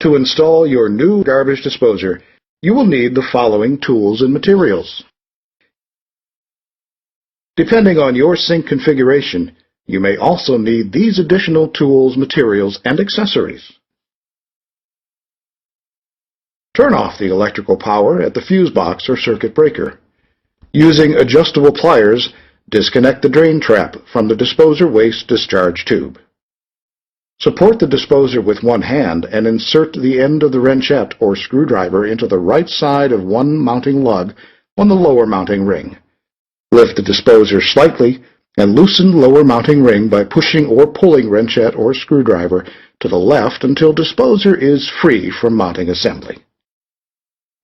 To install your new garbage disposer, you will need the following tools and materials. Depending on your sink configuration, you may also need these additional tools, materials, and accessories. Turn off the electrical power at the fuse box or circuit breaker. Using adjustable pliers, disconnect the drain trap from the disposer waste discharge tube. Support the disposer with one hand and insert the end of the wrenchette or screwdriver into the right side of one mounting lug on the lower mounting ring. Lift the disposer slightly and loosen lower mounting ring by pushing or pulling wrenchette or screwdriver to the left until disposer is free from mounting assembly.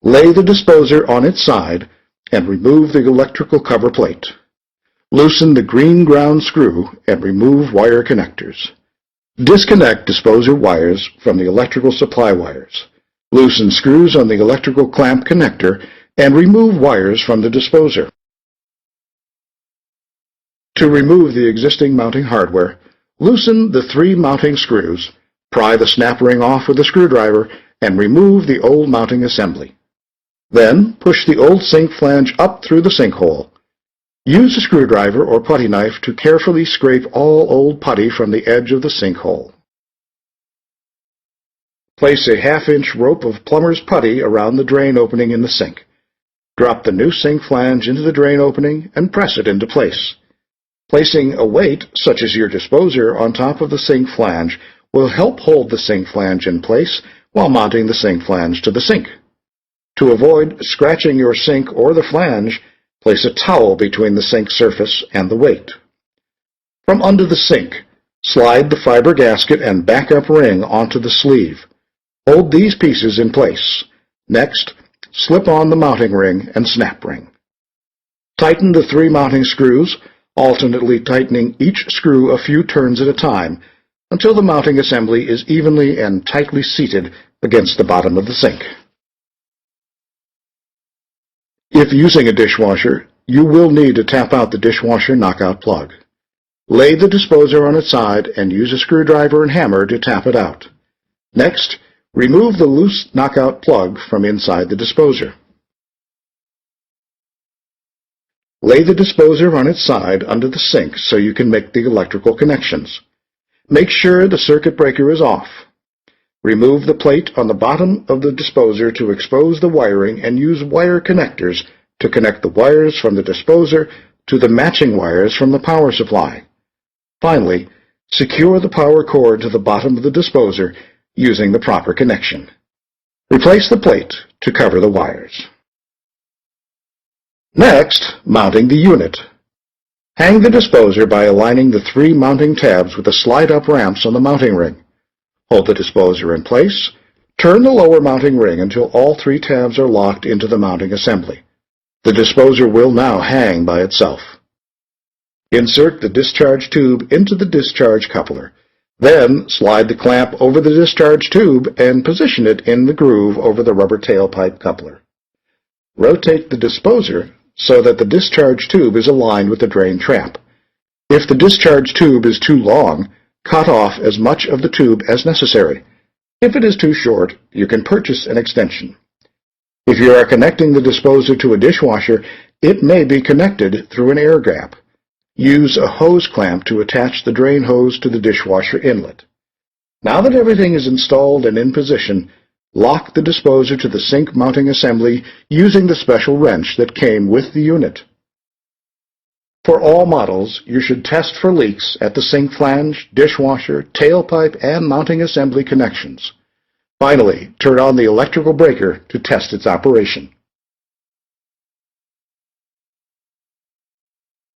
Lay the disposer on its side and remove the electrical cover plate. Loosen the green ground screw and remove wire connectors. Disconnect disposer wires from the electrical supply wires. Loosen screws on the electrical clamp connector and remove wires from the disposer. To remove the existing mounting hardware, loosen the 3 mounting screws, pry the snap ring off with a screwdriver, and remove the old mounting assembly. Then, push the old sink flange up through the sink hole. Use a screwdriver or putty knife to carefully scrape all old putty from the edge of the sink hole. Place a 1/2-inch rope of plumber's putty around the drain opening in the sink. Drop the new sink flange into the drain opening and press it into place. Placing a weight, such as your disposer, on top of the sink flange will help hold the sink flange in place while mounting the sink flange to the sink. To avoid scratching your sink or the flange, place a towel between the sink surface and the weight. From under the sink, slide the fiber gasket and backup ring onto the sleeve. Hold these pieces in place. Next, slip on the mounting ring and snap ring. Tighten the 3 mounting screws, alternately tightening each screw a few turns at a time until the mounting assembly is evenly and tightly seated against the bottom of the sink. If using a dishwasher, you will need to tap out the dishwasher knockout plug. Lay the disposer on its side and use a screwdriver and hammer to tap it out. Next, remove the loose knockout plug from inside the disposer. Lay the disposer on its side under the sink so you can make the electrical connections. Make sure the circuit breaker is off. Remove the plate on the bottom of the disposer to expose the wiring and use wire connectors to connect the wires from the disposer to the matching wires from the power supply. Finally, secure the power cord to the bottom of the disposer using the proper connection. Replace the plate to cover the wires. Next, mounting the unit. Hang the disposer by aligning the 3 mounting tabs with the slide-up ramps on the mounting ring. Hold the disposer in place. Turn the lower mounting ring until all 3 tabs are locked into the mounting assembly. The disposer will now hang by itself. Insert the discharge tube into the discharge coupler. Then slide the clamp over the discharge tube and position it in the groove over the rubber tailpipe coupler. Rotate the disposer so that the discharge tube is aligned with the drain trap. If the discharge tube is too long, cut off as much of the tube as necessary. If it is too short, you can purchase an extension. If you are connecting the disposer to a dishwasher, it may be connected through an air gap. Use a hose clamp to attach the drain hose to the dishwasher inlet. Now that everything is installed and in position, lock the disposer to the sink mounting assembly using the special wrench that came with the unit. For all models, you should test for leaks at the sink flange, dishwasher, tailpipe, and mounting assembly connections. Finally, turn on the electrical breaker to test its operation.